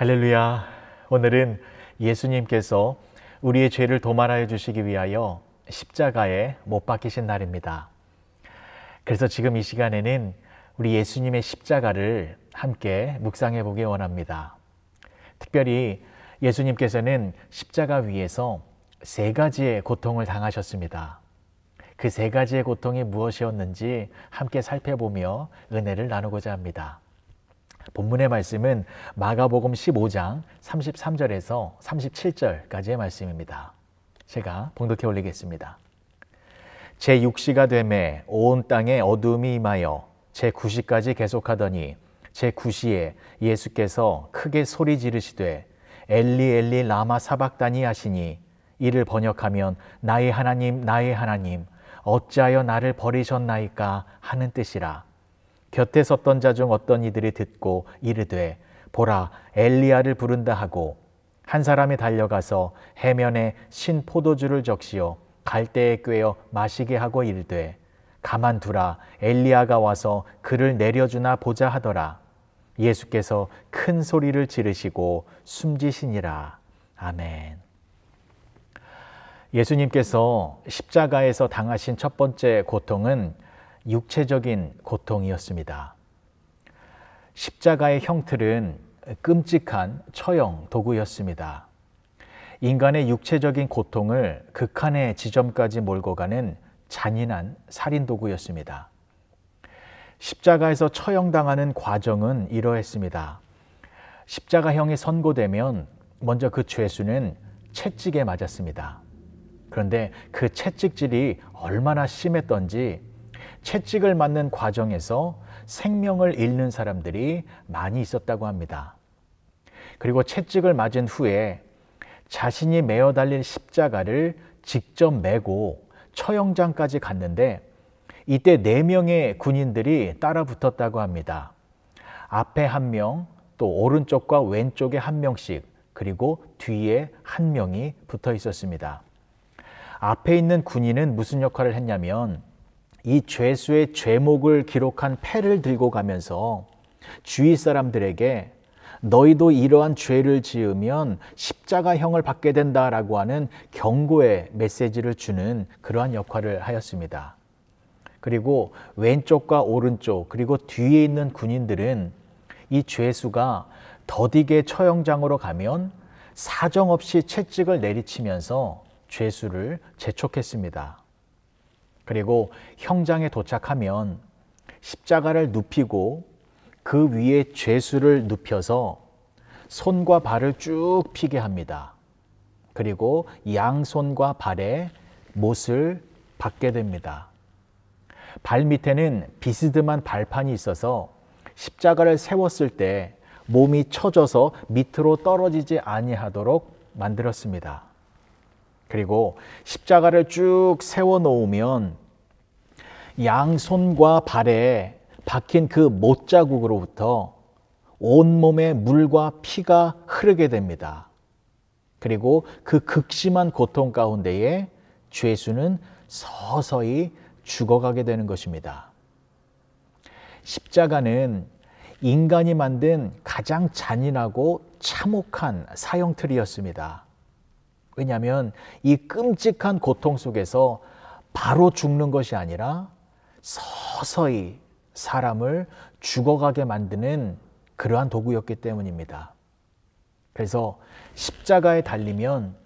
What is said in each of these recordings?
할렐루야. 오늘은 예수님께서 우리의 죄를 도말하여 주시기 위하여 십자가에 못 박히신 날입니다. 그래서 지금 이 시간에는 우리 예수님의 십자가를 함께 묵상해 보기 원합니다. 특별히 예수님께서는 십자가 위에서 세 가지의 고통을 당하셨습니다. 그 세 가지의 고통이 무엇이었는지 함께 살펴보며 은혜를 나누고자 합니다. 본문의 말씀은 마가복음 15장 33절에서 37절까지의 말씀입니다. 제가 봉독해 올리겠습니다. 제6시가 되매 온 땅에 어두움이 임하여 제9시까지 계속하더니 제9시에 예수께서 크게 소리 지르시되 엘리 엘리 라마 사박다니 하시니 이를 번역하면 나의 하나님 나의 하나님 어찌하여 나를 버리셨나이까 하는 뜻이라. 곁에 섰던 자 중 어떤 이들이 듣고 이르되 보라 엘리야를 부른다 하고 한 사람이 달려가서 해면에 신 포도주를 적시어 갈대에 꿰어 마시게 하고 이르되 가만두라 엘리야가 와서 그를 내려주나 보자 하더라. 예수께서 큰 소리를 지르시고 숨지시니라. 아멘. 예수님께서 십자가에서 당하신 첫 번째 고통은 육체적인 고통이었습니다. 십자가의 형틀은 끔찍한 처형 도구였습니다. 인간의 육체적인 고통을 극한의 지점까지 몰고 가는 잔인한 살인 도구였습니다. 십자가에서 처형당하는 과정은 이러했습니다. 십자가형이 선고되면 먼저 그 죄수는 채찍에 맞았습니다. 그런데 그 채찍질이 얼마나 심했던지 채찍을 맞는 과정에서 생명을 잃는 사람들이 많이 있었다고 합니다. 그리고 채찍을 맞은 후에 자신이 메어 달릴 십자가를 직접 메고 처형장까지 갔는데 이때 4명의 군인들이 따라 붙었다고 합니다. 앞에 1명, 또 오른쪽과 왼쪽에 1명씩, 그리고 뒤에 1명이 붙어 있었습니다. 앞에 있는 군인은 무슨 역할을 했냐면 이 죄수의 죄목을 기록한 패를 들고 가면서 주위 사람들에게 너희도 이러한 죄를 지으면 십자가형을 받게 된다라고 하는 경고의 메시지를 주는 그러한 역할을 하였습니다. 그리고 왼쪽과 오른쪽 그리고 뒤에 있는 군인들은 이 죄수가 더디게 처형장으로 가면 사정없이 채찍을 내리치면서 죄수를 재촉했습니다. 그리고 형장에 도착하면 십자가를 눕히고 그 위에 죄수를 눕혀서 손과 발을 쭉 피게 합니다. 그리고 양손과 발에 못을 박게 됩니다. 발 밑에는 비스듬한 발판이 있어서 십자가를 세웠을 때 몸이 처져서 밑으로 떨어지지 아니하도록 만들었습니다. 그리고 십자가를 쭉 세워 놓으면 양손과 발에 박힌 그 못자국으로부터 온몸에 물과 피가 흐르게 됩니다. 그리고 그 극심한 고통 가운데에 죄수는 서서히 죽어가게 되는 것입니다. 십자가는 인간이 만든 가장 잔인하고 참혹한 사형틀이었습니다. 왜냐하면 이 끔찍한 고통 속에서 바로 죽는 것이 아니라 서서히 사람을 죽어가게 만드는 그러한 도구였기 때문입니다. 그래서 십자가에 달리면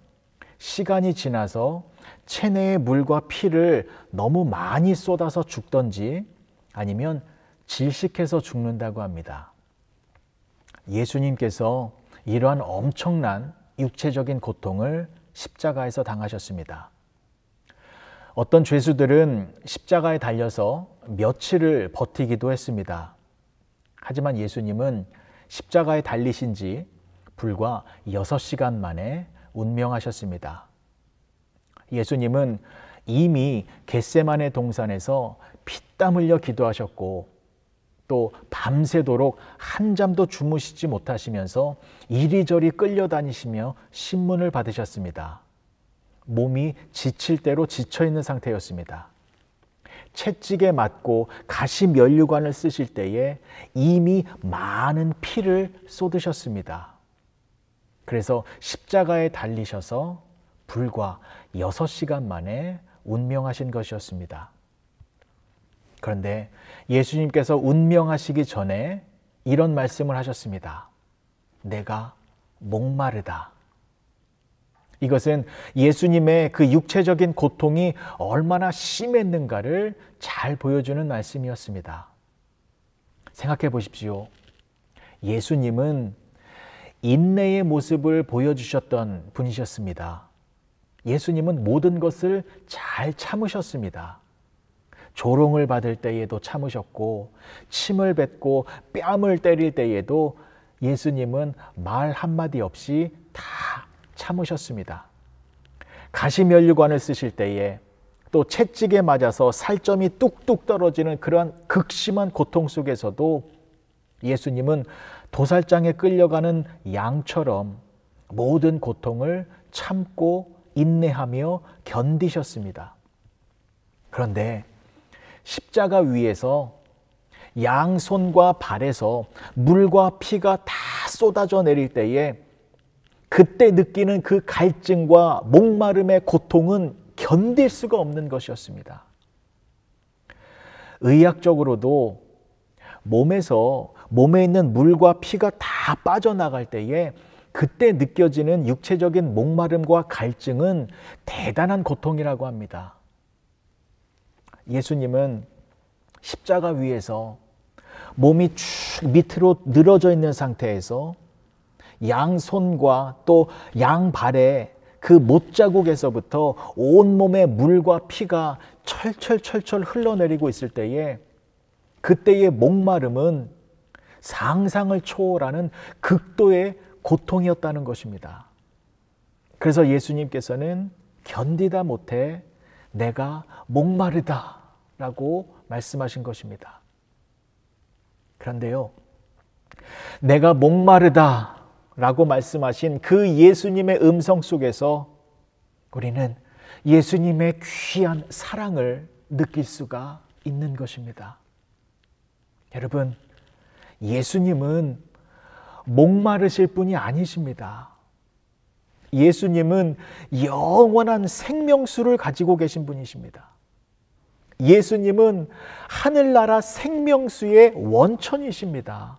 시간이 지나서 체내의 물과 피를 너무 많이 쏟아서 죽던지 아니면 질식해서 죽는다고 합니다. 예수님께서 이러한 엄청난 육체적인 고통을 십자가에서 당하셨습니다. 어떤 죄수들은 십자가에 달려서 며칠을 버티기도 했습니다. 하지만 예수님은 십자가에 달리신 지 불과 6시간 만에 운명하셨습니다. 예수님은 이미 겟세마네 동산에서 피땀 흘려 기도하셨고 또 밤새도록 한잠도 주무시지 못하시면서 이리저리 끌려다니시며 신문을 받으셨습니다. 몸이 지칠 대로 지쳐있는 상태였습니다. 채찍에 맞고 가시면류관을 쓰실 때에 이미 많은 피를 쏟으셨습니다. 그래서 십자가에 달리셔서 불과 6시간 만에 운명하신 것이었습니다. 그런데 예수님께서 운명하시기 전에 이런 말씀을 하셨습니다. 내가 목마르다. 이것은 예수님의 그 육체적인 고통이 얼마나 심했는가를 잘 보여주는 말씀이었습니다. 생각해 보십시오. 예수님은 인내의 모습을 보여주셨던 분이셨습니다. 예수님은 모든 것을 잘 참으셨습니다. 조롱을 받을 때에도 참으셨고, 침을 뱉고 뺨을 때릴 때에도 예수님은 말 한마디 없이 다 참으셨습니다. 가시면류관을 쓰실 때에, 또 채찍에 맞아서 살점이 뚝뚝 떨어지는 그러한 극심한 고통 속에서도 예수님은 도살장에 끌려가는 양처럼 모든 고통을 참고 인내하며 견디셨습니다. 그런데 십자가 위에서 양손과 발에서 물과 피가 다 쏟아져 내릴 때에 그때 느끼는 그 갈증과 목마름의 고통은 견딜 수가 없는 것이었습니다. 의학적으로도 몸에 있는 물과 피가 다 빠져나갈 때에 그때 느껴지는 육체적인 목마름과 갈증은 대단한 고통이라고 합니다. 예수님은 십자가 위에서 몸이 쭉 밑으로 늘어져 있는 상태에서 양손과 또 양발에 그 못자국에서부터 온몸에 물과 피가 철철철철 흘러내리고 있을 때에 그때의 목마름은 상상을 초월하는 극도의 고통이었다는 것입니다. 그래서 예수님께서는 견디다 못해 내가 목마르다 라고 말씀하신 것입니다. 그런데요, 내가 목마르다 라고 말씀하신 그 예수님의 음성 속에서 우리는 예수님의 귀한 사랑을 느낄 수가 있는 것입니다. 여러분, 예수님은 목마르실 분이 아니십니다. 예수님은 영원한 생명수를 가지고 계신 분이십니다. 예수님은 하늘나라 생명수의 원천이십니다.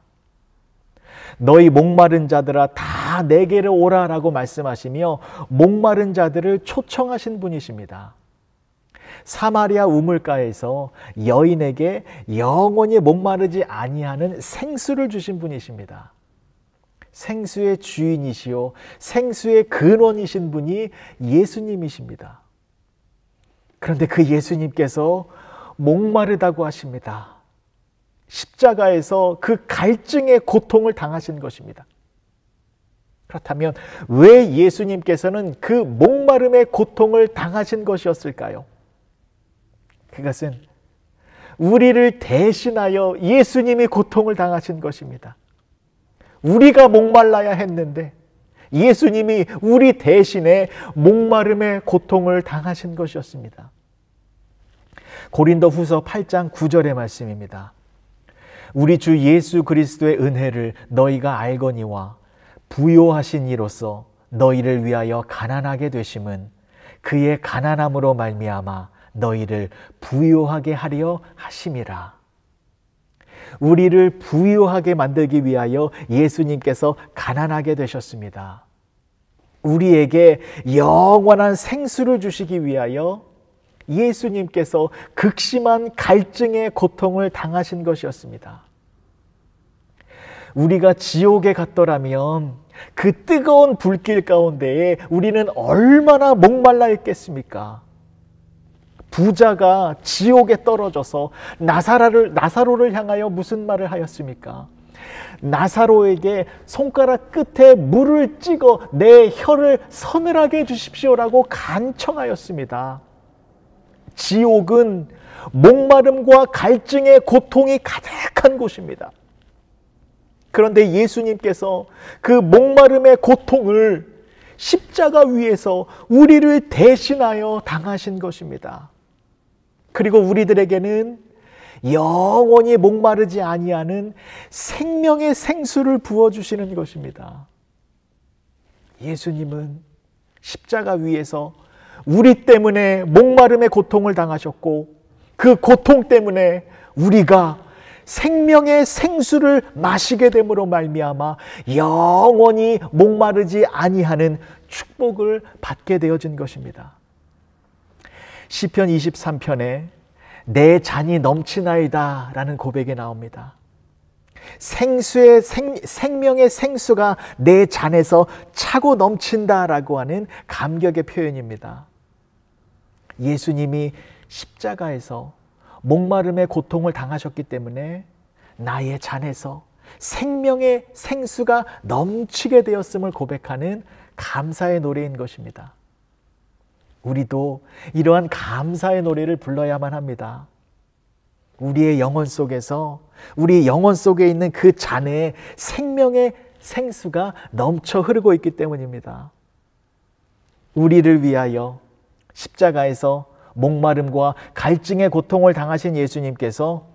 너희 목마른 자들아 다 내게로 오라라고 말씀하시며 목마른 자들을 초청하신 분이십니다. 사마리아 우물가에서 여인에게 영원히 목마르지 아니하는 생수를 주신 분이십니다. 생수의 주인이시요 생수의 근원이신 분이 예수님이십니다. 그런데 그 예수님께서 목마르다고 하십니다. 십자가에서 그 갈증의 고통을 당하신 것입니다. 그렇다면 왜 예수님께서는 그 목마름의 고통을 당하신 것이었을까요? 그것은 우리를 대신하여 예수님이 고통을 당하신 것입니다. 우리가 목말라야 했는데 예수님이 우리 대신에 목마름의 고통을 당하신 것이었습니다. 고린도후서 8장 9절의 말씀입니다. 우리 주 예수 그리스도의 은혜를 너희가 알거니와 부요하신 이로써 너희를 위하여 가난하게 되심은 그의 가난함으로 말미암아 너희를 부요하게 하려 하심이라. 우리를 부유하게 만들기 위하여 예수님께서 가난하게 되셨습니다. 우리에게 영원한 생수를 주시기 위하여 예수님께서 극심한 갈증의 고통을 당하신 것이었습니다. 우리가 지옥에 갔더라면 그 뜨거운 불길 가운데에 우리는 얼마나 목말라 있겠습니까? 부자가 지옥에 떨어져서 나사로를 향하여 무슨 말을 하였습니까? 나사로에게 손가락 끝에 물을 찍어 내 혀를 서늘하게 해주십시오라고 간청하였습니다. 지옥은 목마름과 갈증의 고통이 가득한 곳입니다. 그런데 예수님께서 그 목마름의 고통을 십자가 위에서 우리를 대신하여 당하신 것입니다. 그리고 우리들에게는 영원히 목마르지 아니하는 생명의 생수를 부어주시는 것입니다. 예수님은 십자가 위에서 우리 때문에 목마름의 고통을 당하셨고, 그 고통 때문에 우리가 생명의 생수를 마시게 됨으로 말미암아 영원히 목마르지 아니하는 축복을 받게 되어진 것입니다. 시편 23편에 내 잔이 넘치나이다 라는 고백이 나옵니다. 생명의 생수가 내 잔에서 차고 넘친다라고 하는 감격의 표현입니다. 예수님이 십자가에서 목마름의 고통을 당하셨기 때문에 나의 잔에서 생명의 생수가 넘치게 되었음을 고백하는 감사의 노래인 것입니다. 우리도 이러한 감사의 노래를 불러야만 합니다. 우리의 영혼 속에서, 우리 영혼 속에 있는 그 잔에 생명의 생수가 넘쳐 흐르고 있기 때문입니다. 우리를 위하여 십자가에서 목마름과 갈증의 고통을 당하신 예수님께서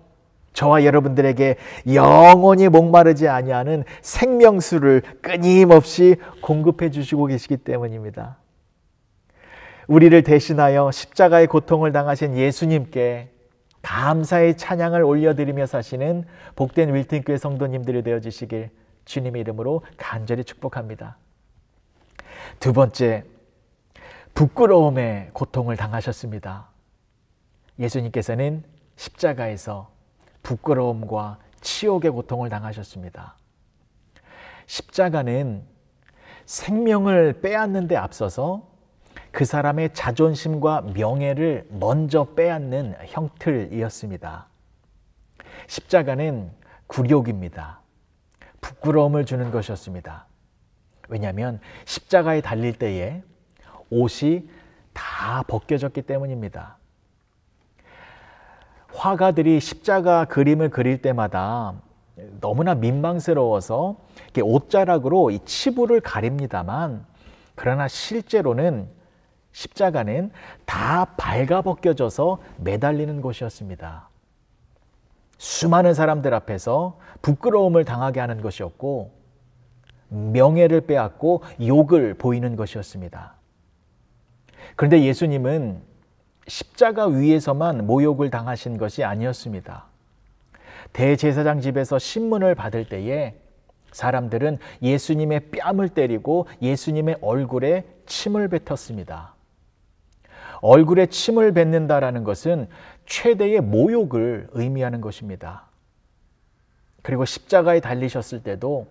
저와 여러분들에게 영원히 목마르지 아니하는 생명수를 끊임없이 공급해 주시고 계시기 때문입니다. 우리를 대신하여 십자가의 고통을 당하신 예수님께 감사의 찬양을 올려드리며 사시는 복된 윌튼교회 성도님들이 되어주시길 주님의 이름으로 간절히 축복합니다. 두 번째, 부끄러움의 고통을 당하셨습니다. 예수님께서는 십자가에서 부끄러움과 치욕의 고통을 당하셨습니다. 십자가는 생명을 빼앗는 데 앞서서 그 사람의 자존심과 명예를 먼저 빼앗는 형틀이었습니다. 십자가는 굴욕입니다. 부끄러움을 주는 것이었습니다. 왜냐하면 십자가에 달릴 때에 옷이 다 벗겨졌기 때문입니다. 화가들이 십자가 그림을 그릴 때마다 너무나 민망스러워서 옷자락으로 이 치부를 가립니다만, 그러나 실제로는 십자가는 다 발가벗겨져서 매달리는 곳이었습니다. 수많은 사람들 앞에서 부끄러움을 당하게 하는 것이었고, 명예를 빼앗고 욕을 보이는 것이었습니다. 그런데 예수님은 십자가 위에서만 모욕을 당하신 것이 아니었습니다. 대제사장 집에서 신문을 받을 때에 사람들은 예수님의 뺨을 때리고 예수님의 얼굴에 침을 뱉었습니다. 얼굴에 침을 뱉는다라는 것은 최대의 모욕을 의미하는 것입니다. 그리고 십자가에 달리셨을 때도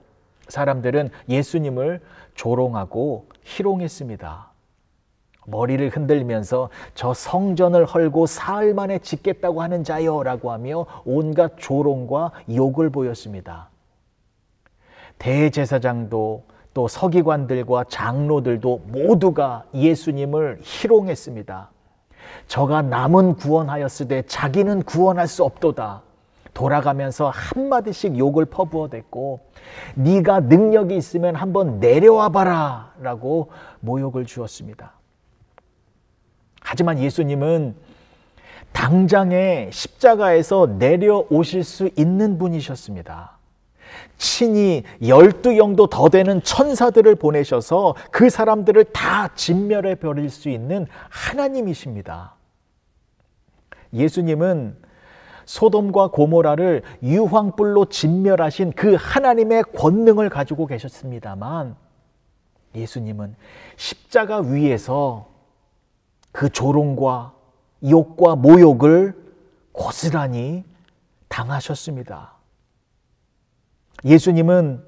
사람들은 예수님을 조롱하고 희롱했습니다. 머리를 흔들면서 저 성전을 헐고 사흘 만에 짓겠다고 하는 자여 라고 하며 온갖 조롱과 욕을 보였습니다. 대제사장도 또 서기관들과 장로들도 모두가 예수님을 희롱했습니다. 저가 남은 구원하였으되 자기는 구원할 수 없도다. 돌아가면서 한마디씩 욕을 퍼부어댔고, 네가 능력이 있으면 한번 내려와 봐라 라고 모욕을 주었습니다. 하지만 예수님은 당장에 십자가에서 내려오실 수 있는 분이셨습니다. 친히 12영도 더 되는 천사들을 보내셔서 그 사람들을 다 진멸해 버릴 수 있는 하나님이십니다. 예수님은 소돔과 고모라를 유황불로 진멸하신 그 하나님의 권능을 가지고 계셨습니다만, 예수님은 십자가 위에서 그 조롱과 욕과 모욕을 고스란히 당하셨습니다. 예수님은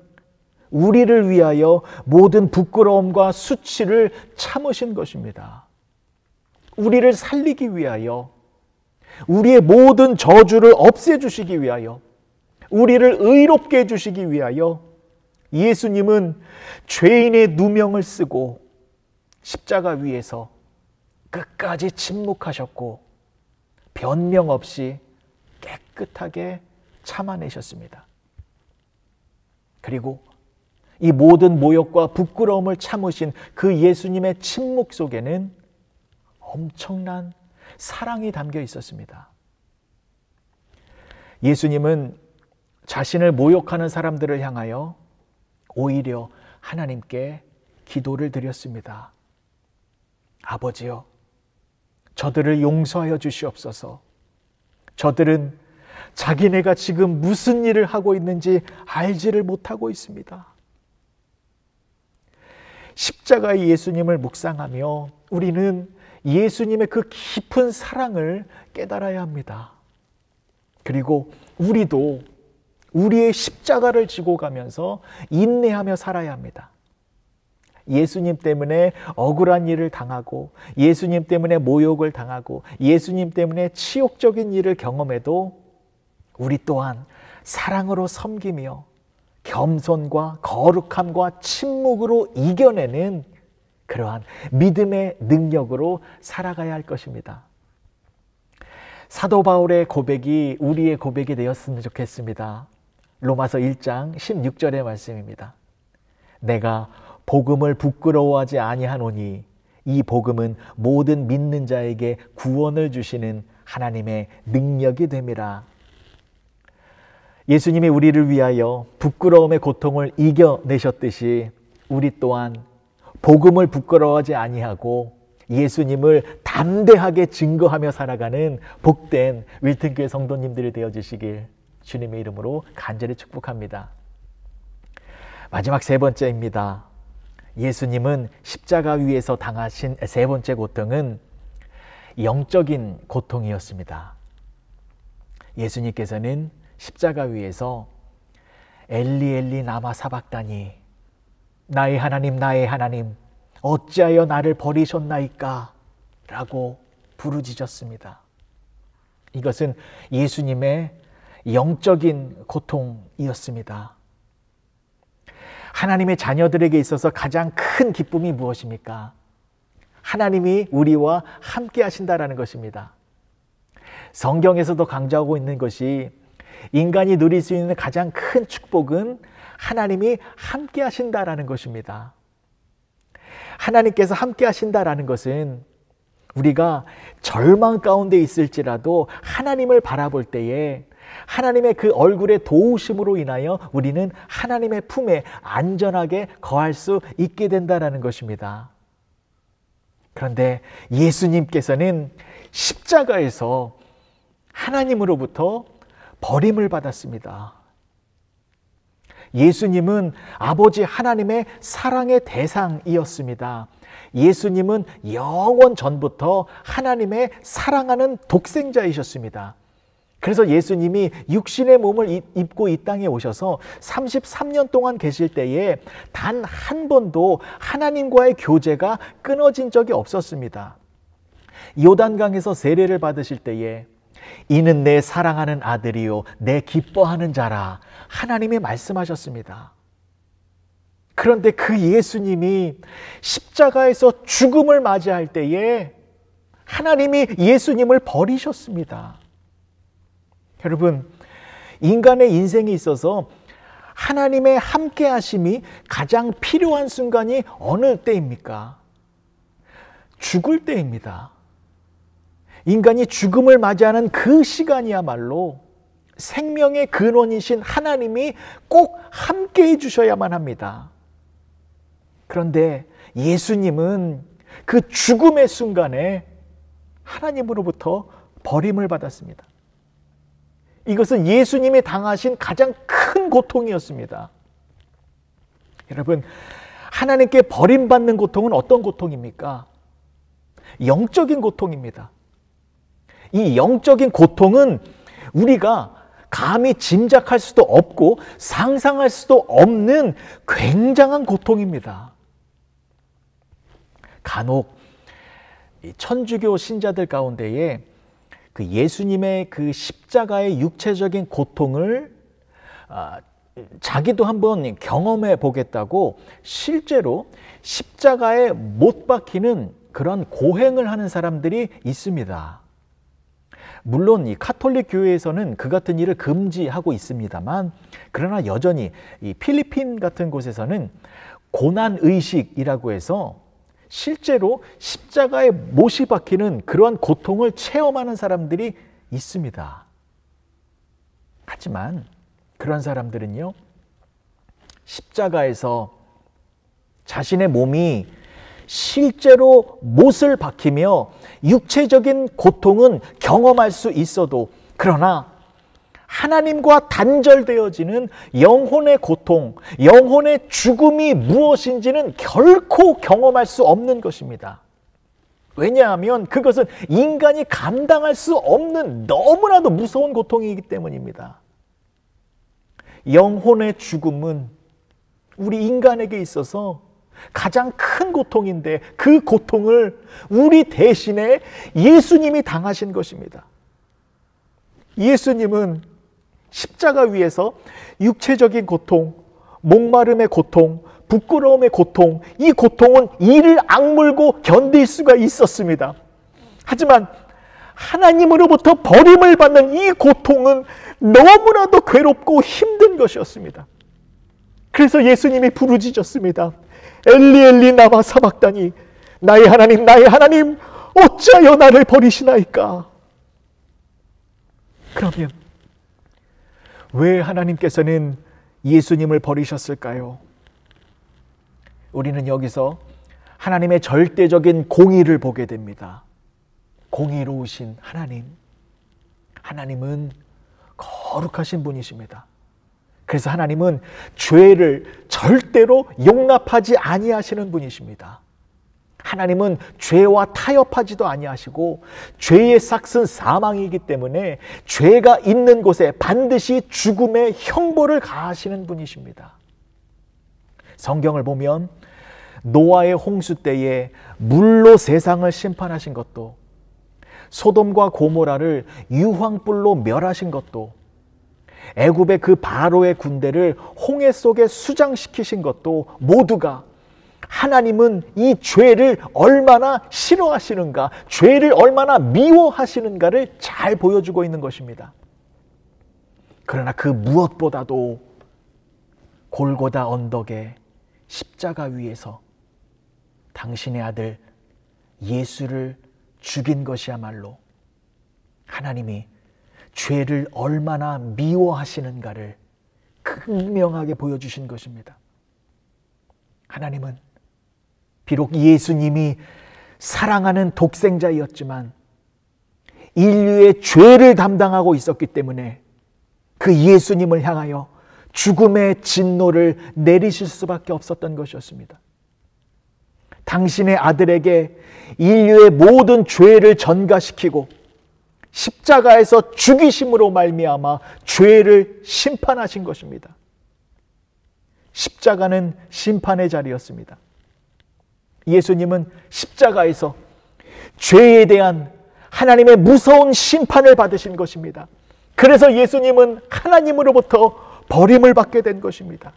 우리를 위하여 모든 부끄러움과 수치를 참으신 것입니다. 우리를 살리기 위하여, 우리의 모든 저주를 없애주시기 위하여, 우리를 의롭게 해주시기 위하여 예수님은 죄인의 누명을 쓰고 십자가 위에서 끝까지 침묵하셨고 변명 없이 깨끗하게 참아내셨습니다. 그리고 이 모든 모욕과 부끄러움을 참으신 그 예수님의 침묵 속에는 엄청난 사랑이 담겨 있었습니다. 예수님은 자신을 모욕하는 사람들을 향하여 오히려 하나님께 기도를 드렸습니다. 아버지요, 저들을 용서하여 주시옵소서. 저들은 자기네가 지금 무슨 일을 하고 있는지 알지를 못하고 있습니다. 십자가의 예수님을 묵상하며 우리는 예수님의 그 깊은 사랑을 깨달아야 합니다. 그리고 우리도 우리의 십자가를 지고 가면서 인내하며 살아야 합니다. 예수님 때문에 억울한 일을 당하고, 예수님 때문에 모욕을 당하고, 예수님 때문에 치욕적인 일을 경험해도 우리 또한 사랑으로 섬기며 겸손과 거룩함과 침묵으로 이겨내는 그러한 믿음의 능력으로 살아가야 할 것입니다. 사도 바울의 고백이 우리의 고백이 되었으면 좋겠습니다. 로마서 1장 16절의 말씀입니다. 내가 복음을 부끄러워하지 아니하노니 이 복음은 모든 믿는 자에게 구원을 주시는 하나님의 능력이 됨이라. 예수님이 우리를 위하여 부끄러움의 고통을 이겨내셨듯이 우리 또한 복음을 부끄러워하지 아니하고 예수님을 담대하게 증거하며 살아가는 복된 윌튼교회 성도님들이 되어주시길 주님의 이름으로 간절히 축복합니다. 마지막 세 번째입니다. 예수님은 십자가 위에서 당하신 세 번째 고통은 영적인 고통이었습니다. 예수님께서는 십자가 위에서 엘리 엘리 라마 사박다니, 나의 하나님 어찌하여 나를 버리셨나이까 라고 부르짖었습니다. 이것은 예수님의 영적인 고통이었습니다. 하나님의 자녀들에게 있어서 가장 큰 기쁨이 무엇입니까? 하나님이 우리와 함께 하신다라는 것입니다. 성경에서도 강조하고 있는 것이 인간이 누릴 수 있는 가장 큰 축복은 하나님이 함께 하신다라는 것입니다. 하나님께서 함께 하신다라는 것은 우리가 절망 가운데 있을지라도 하나님을 바라볼 때에 하나님의 그 얼굴의 도우심으로 인하여 우리는 하나님의 품에 안전하게 거할 수 있게 된다는 것입니다. 그런데 예수님께서는 십자가에서 하나님으로부터 버림을 받았습니다. 예수님은 아버지 하나님의 사랑의 대상이었습니다. 예수님은 영원 전부터 하나님의 사랑하는 독생자이셨습니다. 그래서 예수님이 육신의 몸을 입고 이 땅에 오셔서 33년 동안 계실 때에 단 한 번도 하나님과의 교제가 끊어진 적이 없었습니다. 요단강에서 세례를 받으실 때에 이는 내 사랑하는 아들이요 내 기뻐하는 자라 하나님이 말씀하셨습니다. 그런데 그 예수님이 십자가에서 죽음을 맞이할 때에 하나님이 예수님을 버리셨습니다. 여러분, 인간의 인생에 있어서 하나님의 함께 하심이 가장 필요한 순간이 어느 때입니까? 죽을 때입니다. 인간이 죽음을 맞이하는 그 시간이야말로 생명의 근원이신 하나님이 꼭 함께 해주셔야만 합니다. 그런데 예수님은 그 죽음의 순간에 하나님으로부터 버림을 받았습니다. 이것은 예수님이 당하신 가장 큰 고통이었습니다. 여러분, 하나님께 버림받는 고통은 어떤 고통입니까? 영적인 고통입니다. 이 영적인 고통은 우리가 감히 짐작할 수도 없고 상상할 수도 없는 굉장한 고통입니다. 간혹 천주교 신자들 가운데에 그 예수님의 그 십자가의 육체적인 고통을 자기도 한번 경험해 보겠다고 실제로 십자가에 못 박히는 그런 고행을 하는 사람들이 있습니다. 물론 이 카톨릭 교회에서는 그 같은 일을 금지하고 있습니다만, 그러나 여전히 이 필리핀 같은 곳에서는 고난의식이라고 해서 실제로 십자가에 못이 박히는 그러한 고통을 체험하는 사람들이 있습니다. 하지만 그런 사람들은요, 십자가에서 자신의 몸이 실제로 못을 박히며 육체적인 고통은 경험할 수 있어도, 그러나 하나님과 단절되어지는 영혼의 고통, 영혼의 죽음이 무엇인지는 결코 경험할 수 없는 것입니다. 왜냐하면 그것은 인간이 감당할 수 없는 너무나도 무서운 고통이기 때문입니다. 영혼의 죽음은 우리 인간에게 있어서 가장 큰 고통인데, 그 고통을 우리 대신에 예수님이 당하신 것입니다. 예수님은 십자가 위에서 육체적인 고통, 목마름의 고통, 부끄러움의 고통, 이 고통은 이를 악물고 견딜 수가 있었습니다. 하지만 하나님으로부터 버림을 받는 이 고통은 너무나도 괴롭고 힘든 것이었습니다. 그래서 예수님이 부르짖었습니다. 엘리 엘리 라마 사박다니, 나의 하나님 나의 하나님 어찌하여 나를 버리시나이까. 그러면 왜 하나님께서는 예수님을 버리셨을까요? 우리는 여기서 하나님의 절대적인 공의를 보게 됩니다. 공의로우신 하나님, 하나님은 거룩하신 분이십니다. 그래서 하나님은 죄를 절대로 용납하지 아니하시는 분이십니다. 하나님은 죄와 타협하지도 아니하시고, 죄의 삭은 사망이기 때문에 죄가 있는 곳에 반드시 죽음의 형벌을 가하시는 분이십니다. 성경을 보면 노아의 홍수 때에 물로 세상을 심판하신 것도, 소돔과 고모라를 유황불로 멸하신 것도, 애굽의 그 바로의 군대를 홍해 속에 수장시키신 것도 모두가 하나님은 이 죄를 얼마나 싫어하시는가, 죄를 얼마나 미워하시는가를 잘 보여주고 있는 것입니다. 그러나 그 무엇보다도 골고다 언덕의 십자가 위에서 당신의 아들 예수를 죽인 것이야말로 하나님이 죄를 얼마나 미워하시는가를 극명하게 보여주신 것입니다. 하나님은 비록 예수님이 사랑하는 독생자였지만 인류의 죄를 담당하고 있었기 때문에 그 예수님을 향하여 죽음의 진노를 내리실 수밖에 없었던 것이었습니다. 당신의 아들에게 인류의 모든 죄를 전가시키고 십자가에서 죽이심으로 말미암아 죄를 심판하신 것입니다. 십자가는 심판의 자리였습니다. 예수님은 십자가에서 죄에 대한 하나님의 무서운 심판을 받으신 것입니다. 그래서 예수님은 하나님으로부터 버림을 받게 된 것입니다.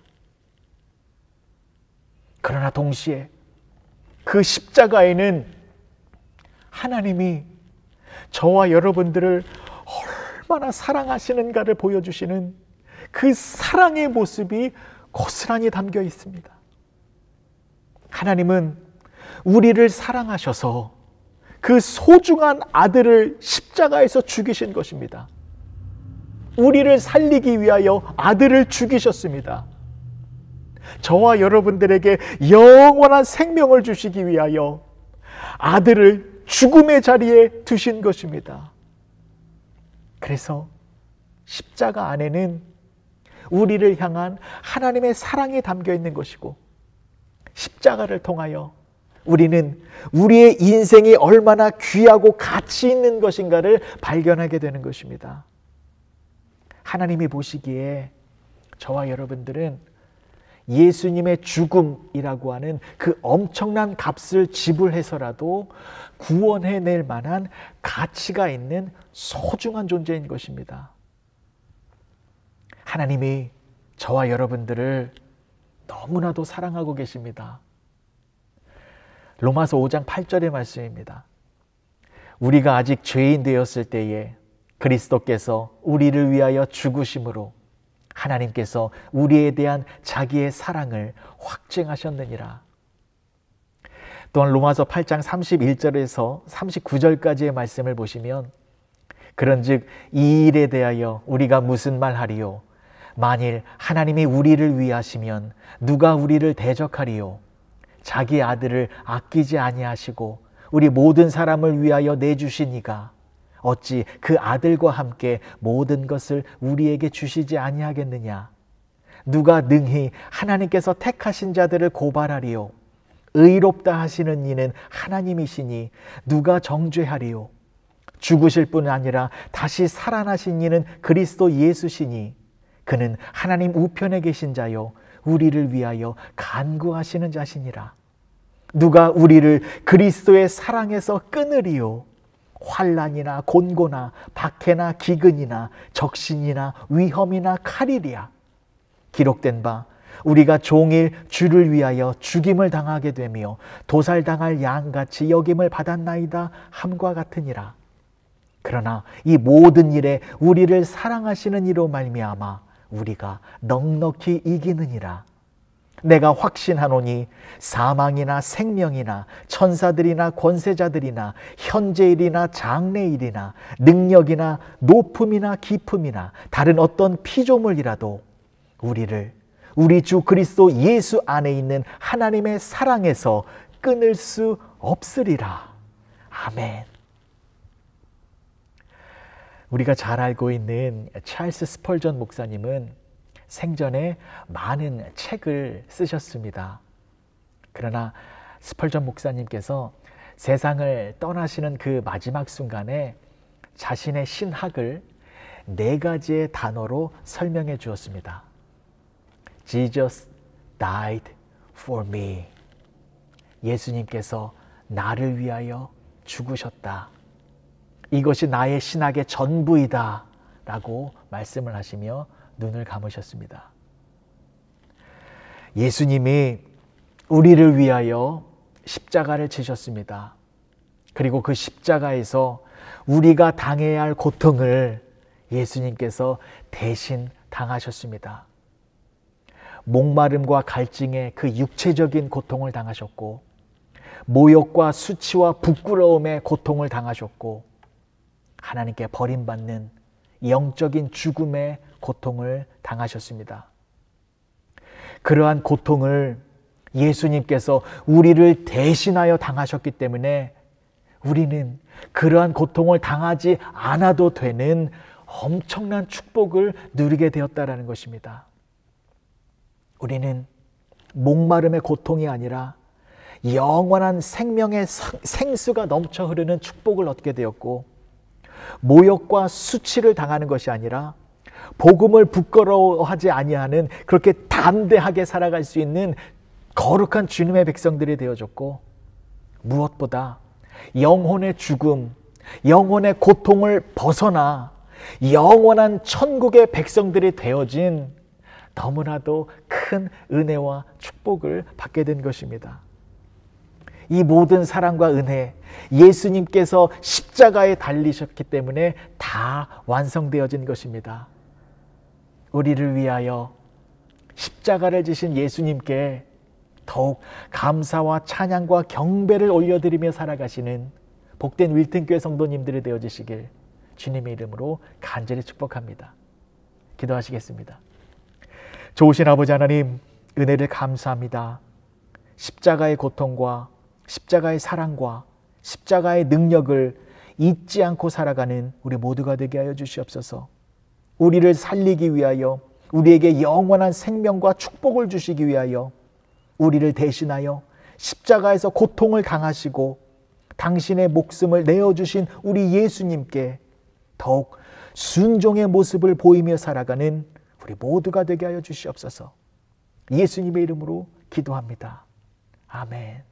그러나 동시에 그 십자가에는 하나님이 저와 여러분들을 얼마나 사랑하시는가를 보여주시는 그 사랑의 모습이 고스란히 담겨 있습니다. 하나님은 우리를 사랑하셔서 그 소중한 아들을 십자가에서 죽이신 것입니다. 우리를 살리기 위하여 아들을 죽이셨습니다. 저와 여러분들에게 영원한 생명을 주시기 위하여 아들을 죽음의 자리에 두신 것입니다. 그래서 십자가 안에는 우리를 향한 하나님의 사랑이 담겨 있는 것이고, 십자가를 통하여 우리는 우리의 인생이 얼마나 귀하고 가치 있는 것인가를 발견하게 되는 것입니다. 하나님이 보시기에 저와 여러분들은 예수님의 죽음이라고 하는 그 엄청난 값을 지불해서라도 구원해낼 만한 가치가 있는 소중한 존재인 것입니다. 하나님이 저와 여러분들을 너무나도 사랑하고 계십니다. 로마서 5장 8절의 말씀입니다. 우리가 아직 죄인 되었을 때에 그리스도께서 우리를 위하여 죽으심으로 하나님께서 우리에 대한 자기의 사랑을 확증하셨느니라. 또한 로마서 8장 31절에서 39절까지의 말씀을 보시면, 그런즉 이 일에 대하여 우리가 무슨 말하리요? 만일 하나님이 우리를 위하시면 누가 우리를 대적하리요? 자기 아들을 아끼지 아니하시고 우리 모든 사람을 위하여 내주시니가 어찌 그 아들과 함께 모든 것을 우리에게 주시지 아니하겠느냐. 누가 능히 하나님께서 택하신 자들을 고발하리요. 의롭다 하시는 이는 하나님이시니 누가 정죄하리요. 죽으실 뿐 아니라 다시 살아나신 이는 그리스도 예수시니 그는 하나님 우편에 계신 자요 우리를 위하여 간구하시는 자시니라. 누가 우리를 그리스도의 사랑에서 끊으리요. 환난이나 곤고나 박해나 기근이나 적신이나 위험이나 칼이리야. 기록된 바 우리가 종일 주를 위하여 죽임을 당하게 되며 도살당할 양같이 여김을 받았나이다 함과 같으니라. 그러나 이 모든 일에 우리를 사랑하시는 이로 말미암아 우리가 넉넉히 이기느니라. 내가 확신하노니 사망이나 생명이나 천사들이나 권세자들이나 현재일이나 장래일이나 능력이나 높음이나 깊음이나 다른 어떤 피조물이라도 우리를 우리 주 그리스도 예수 안에 있는 하나님의 사랑에서 끊을 수 없으리라. 아멘. 우리가 잘 알고 있는 찰스 스펄전 목사님은 생전에 많은 책을 쓰셨습니다. 그러나 스펄전 목사님께서 세상을 떠나시는 그 마지막 순간에 자신의 신학을 4가지의 단어로 설명해 주었습니다. Jesus died for me. 예수님께서 나를 위하여 죽으셨다. 이것이 나의 신학의 전부이다 라고 말씀을 하시며 눈을 감으셨습니다. 예수님이 우리를 위하여 십자가를 지셨습니다. 그리고 그 십자가에서 우리가 당해야 할 고통을 예수님께서 대신 당하셨습니다. 목마름과 갈증의 그 육체적인 고통을 당하셨고, 모욕과 수치와 부끄러움의 고통을 당하셨고, 하나님께 버림받는 영적인 죽음의 고통을 당하셨습니다. 그러한 고통을 예수님께서 우리를 대신하여 당하셨기 때문에 우리는 그러한 고통을 당하지 않아도 되는 엄청난 축복을 누리게 되었다라는 것입니다. 우리는 목마름의 고통이 아니라 영원한 생명의 생수가 넘쳐 흐르는 축복을 얻게 되었고, 모욕과 수치를 당하는 것이 아니라 복음을 부끄러워하지 아니하는, 그렇게 담대하게 살아갈 수 있는 거룩한 주님의 백성들이 되어졌고, 무엇보다 영혼의 죽음, 영혼의 고통을 벗어나 영원한 천국의 백성들이 되어진 너무나도 큰 은혜와 축복을 받게 된 것입니다. 이 모든 사랑과 은혜, 예수님께서 십자가에 달리셨기 때문에 다 완성되어진 것입니다. 우리를 위하여 십자가를 지신 예수님께 더욱 감사와 찬양과 경배를 올려드리며 살아가시는 복된 윌튼교회 성도님들이 되어주시길 주님의 이름으로 간절히 축복합니다. 기도하시겠습니다. 좋으신 아버지 하나님, 은혜를 감사합니다. 십자가의 고통과 십자가의 사랑과 십자가의 능력을 잊지 않고 살아가는 우리 모두가 되게 하여 주시옵소서. 우리를 살리기 위하여, 우리에게 영원한 생명과 축복을 주시기 위하여 우리를 대신하여 십자가에서 고통을 당하시고 당신의 목숨을 내어주신 우리 예수님께 더욱 순종의 모습을 보이며 살아가는 우리 모두가 되게 하여 주시옵소서. 예수님의 이름으로 기도합니다. 아멘.